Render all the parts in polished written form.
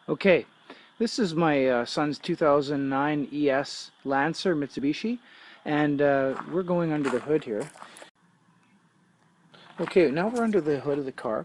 Okay, this is my son's 2009 ES Lancer Mitsubishi, and we're going under the hood here. Okay, now we're under the hood of the car.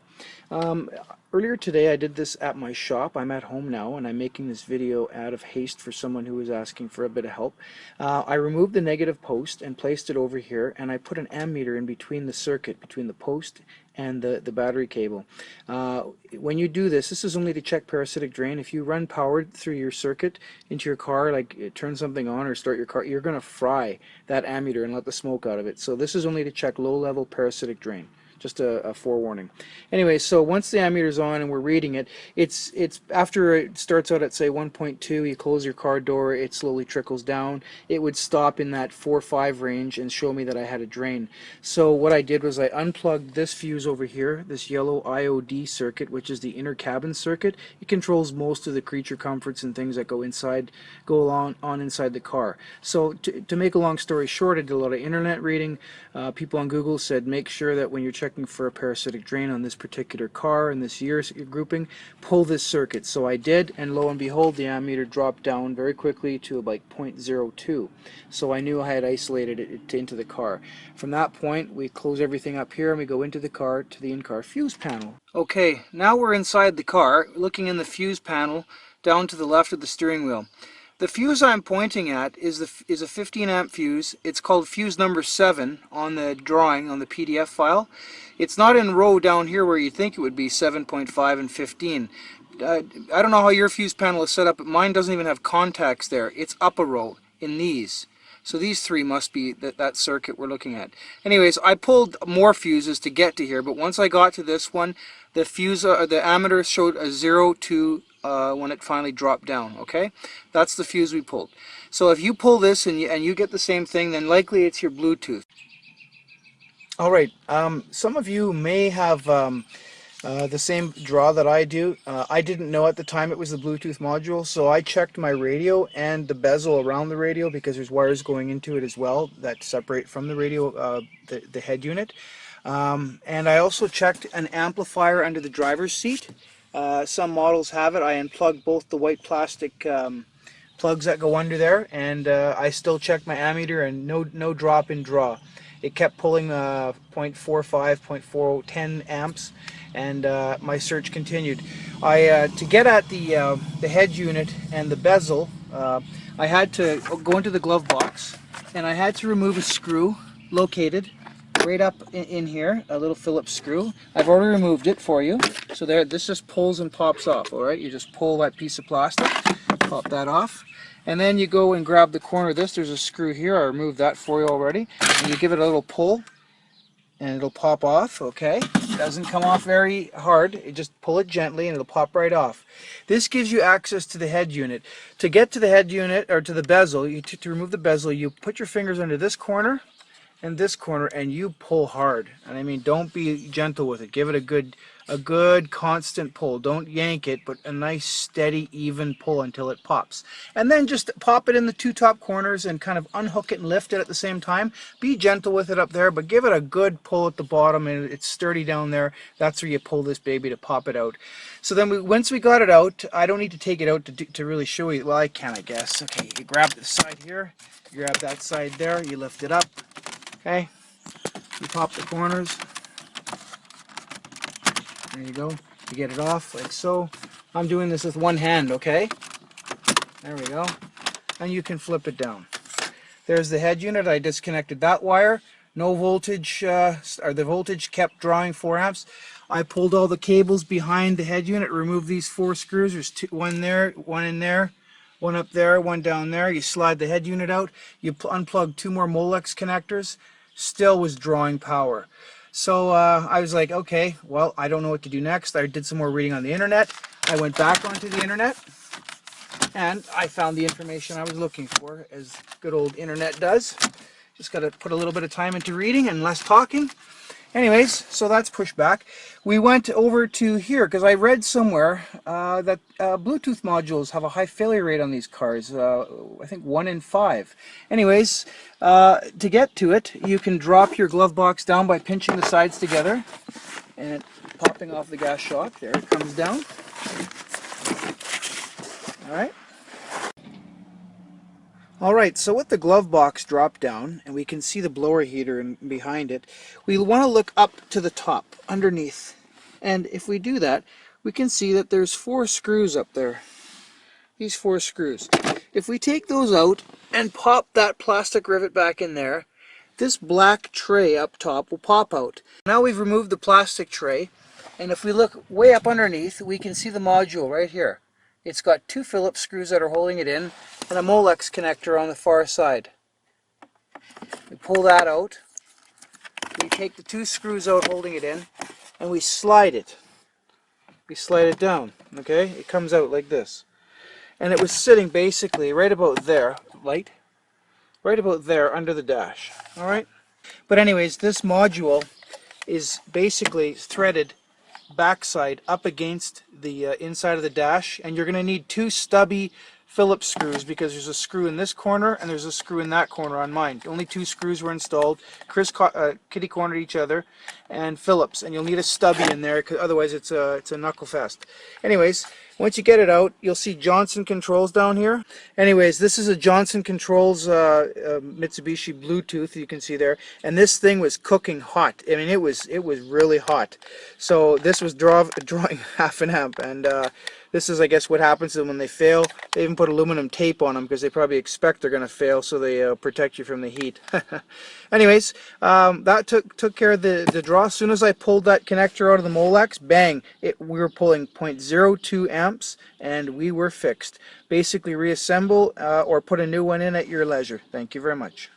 Um, Earlier today I did this at my shop. I'm at home now and I'm making this video out of haste for someone who was asking for a bit of help. I removed the negative post and placed it over here, and I put an ammeter in between the circuit, between the post and the battery cable. When you do this, this is only to check parasitic drain. If you run power through your circuit into your car, like turn something on or start your car, you're going to fry that ammeter and let the smoke out of it. So this is only to check low-level parasitic drain. Just a forewarning. Anyway, so once the ammeter's on and we're reading it, it's after it starts out at say 1.2, you close your car door, it slowly trickles down. It would stop in that 4 or 5 range and show me that I had a drain. So what I did was I unplugged this fuse over here, this yellow IOD circuit, which is the inner cabin circuit. It controls most of the creature comforts and things that go on inside the car. So to make a long story short, I did a lot of internet reading. People on Google said make sure that when you're checking for a parasitic drain on this particular car in this year grouping, pull this circuit. So I did, and lo and behold, the ammeter dropped down very quickly to like 0.02. So I knew I had isolated it into the car. From that point, we close everything up here and we go into the car to the in-car fuse panel. Okay, now we're inside the car, looking in the fuse panel down to the left of the steering wheel. The fuse I'm pointing at is a 15 amp fuse. It's called fuse number 7 on the drawing on the PDF file. It's not in row down here where you think it would be 7.5 and 15. I don't know how your fuse panel is set up, but mine doesn't even have contacts there. It's up a row in these. So these 3 must be that circuit we're looking at. Anyways, I pulled more fuses to get to here, but once I got to this one, the ammeter showed a 0 to when it finally dropped down. Okay, that's the fuse we pulled. So if you pull this and you get the same thing, then likely it's your Bluetooth. All right, some of you may have the same draw that I do. I didn't know at the time it was the Bluetooth module, so I checked my radio and the bezel around the radio because there's wires going into it as well that separate from the radio, the head unit. And I also checked an amplifier under the driver's seat. Some models have it. I unplugged both the white plastic plugs that go under there, and I still checked my ammeter, and no drop in draw. It kept pulling 0.45, 0.40, 10 amps, and my search continued. To get at the head unit and the bezel, I had to go into the glove box, and I had to remove a screw located right up in here, a little Phillips screw. I've already removed it for you. So there, this just pulls and pops off. All right, you just pull that piece of plastic, pop that off, and then you go and grab the corner of this. There's a screw here. I removed that for you already. And you give it a little pull, and it'll pop off. Okay, it doesn't come off very hard. You just pull it gently, and it'll pop right off. This gives you access to the head unit. To get to the head unit or to the bezel, to remove the bezel, you put your fingers under this corner and this corner, and you pull hard. And I mean, don't be gentle with it. Give it a good constant pull. Don't yank it, but a nice steady even pull until it pops. And then just pop it in the 2 top corners and kind of unhook it and lift it at the same time. Be gentle with it up there, but give it a good pull at the bottom, and it's sturdy down there. That's where you pull this baby to pop it out. So then once we got it out, I don't need to take it out to really show you. Well, I can, I guess. Okay, you grab the side here, you grab that side there, you lift it up. Okay, you pop the corners. There you go. You get it off like so. I'm doing this with one hand, okay? There we go. And you can flip it down. There's the head unit. I disconnected that wire. No voltage, or the voltage kept drawing 4 amps. I pulled all the cables behind the head unit, removed these 4 screws. There's one there, one in there, one up there, one down there. You slide the head unit out. You unplug 2 more Molex connectors. Still was drawing power. So I was like, okay, well, I don't know what to do next. I did some more reading on the internet. I went back onto the internet, and I found the information I was looking for, as good old internet does. Just got to put a little bit of time into reading and less talking. Anyways, so that's pushed back. We went over to here because I read somewhere that Bluetooth modules have a high failure rate on these cars. I think 1 in 5. Anyways, to get to it, you can drop your glove box down by pinching the sides together and popping off the gas shock. There it comes down. Alright? Alright, so with the glove box drop down, and we can see the blower heater behind it, we want to look up to the top, underneath. And if we do that, we can see that there's 4 screws up there. These 4 screws. If we take those out and pop that plastic rivet back in there, this black tray up top will pop out. Now we've removed the plastic tray, and if we look way up underneath, we can see the module right here. It's got 2 Phillips screws that are holding it in, and a Molex connector on the far side. We pull that out, we take the 2 screws out holding it in, and we slide it. We slide it down, okay? It comes out like this. And it was sitting basically right about there, right about there under the dash, alright? But anyways, this module is basically threaded backside up against the inside of the dash, and you're going to need 2 stubby Phillips screws because there's a screw in this corner and there's a screw in that corner on mine. Only 2 screws were installed, kitty cornered each other, and Phillips, and you'll need a stubby in there because otherwise it's a knuckle fest. Anyways, once you get it out, you'll see Johnson controls down here. Anyways, this is a Johnson Controls Mitsubishi Bluetooth, you can see there, and this thing was cooking hot. I mean, it was really hot. So this was drawing half an amp, and this is, I guess, what happens to them when they fail. They even put aluminum tape on them because they probably expect they're going to fail, so they protect you from the heat. Anyways, that took care of the draw. As soon as I pulled that connector out of the Molex, bang, we were pulling 0.02 amps, and we were fixed. Basically, reassemble or put a new one in at your leisure. Thank you very much.